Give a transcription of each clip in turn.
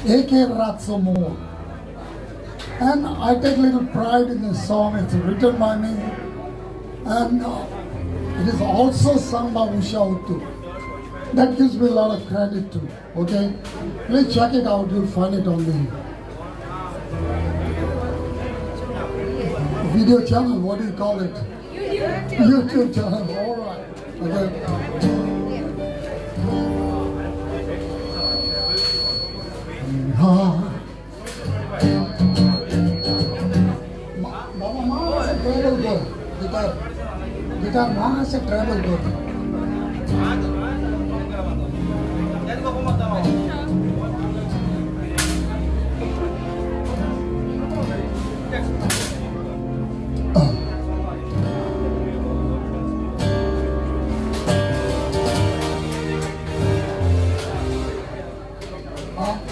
A.K. Ratsamore. And I take little pride in this song. It's written by me. And it is also sung by Usha Uttu. That gives me a lot of credit too. Okay? Please check it out. You'll find it on the video channel. What do you call it? YouTube channel. All right. Okay. Guitar वहाँ से travel कर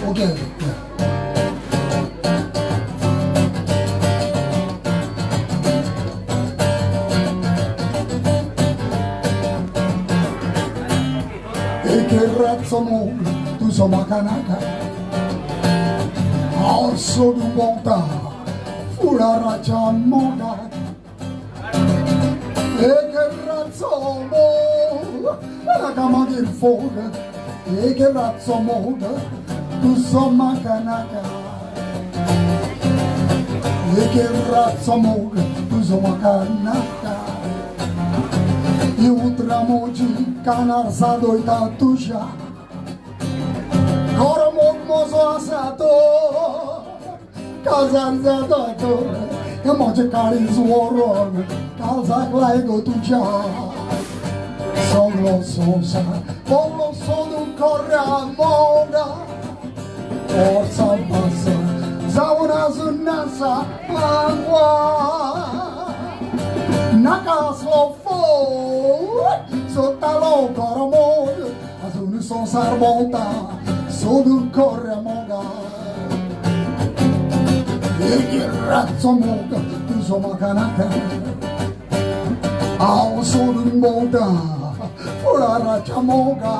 okay. Che razzono tu sono canaka also du monta fura racha moda e che razzono la cama del fuoco e che razzono tu sono canaka e che razzono tu sono canaka Jutra moji kanar sadoi tatusha Koromok mozo asato Kazar zadato Emoje kari zworon Kazak laigo tuja Solo sosa Polo sodu korra moda Forza passa Zauna zunasa Angwa Nakaslo Sotalo coromog, azul son sarbonta, sodu corremoga. E razzo moga, tu soma canaka. Ao sodu monta, fora racha moga.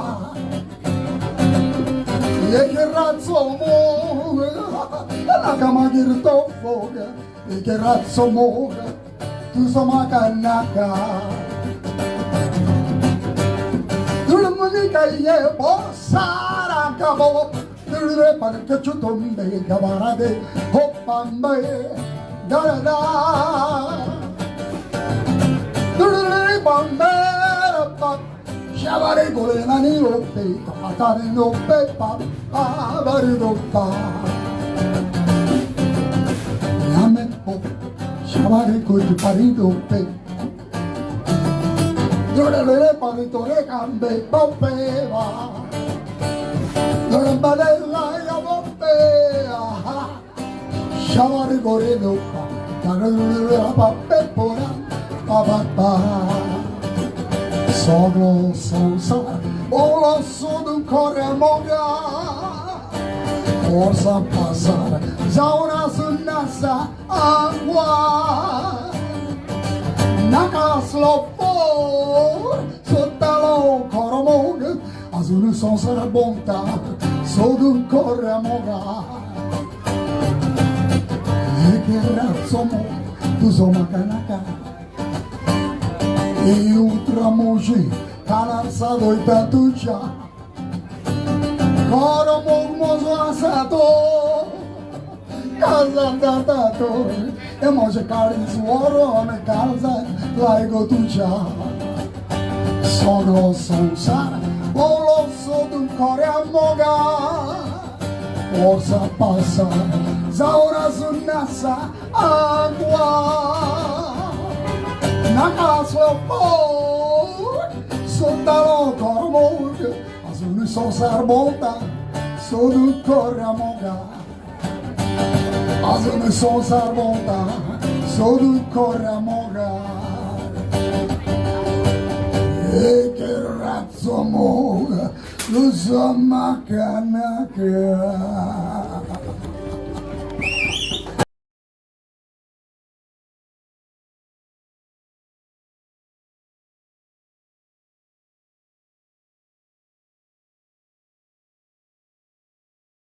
E razzo moga, la cama girto foga. E razzo moga, tu soma canaka. Ye bossara cabo dure par che chutombe gavarade hoppambe da dure bambe pa shavare gole nani oppe atare no pe pa avare do pa yame po shavare koi parido pe Dore paritore cambe boppeva Dore badella ya boppea Sciamare gore doppa Dore la pappe pora Papà Sono sonsa Olo sono corre moga Forza passare Zauna sunnasa Agua Nakaslo Sottalo coromog Azul son sarabonta Sodu corremoga E che razzo mo Tu soma canaka E ultramoji Canalzado e tatucha Coromog mozo asato Casa datato E moje cari suoro Me casa laigo tuja Sono sonsa, olo sodu corea moga Forza passa, zaura sunnasa agua Nakaslo po, sottalo cormog Azul sonsa arbonta, sodu corea moga Azul sonsa arbonta, sodu corea moga E che razzo moga, lo so ma canacca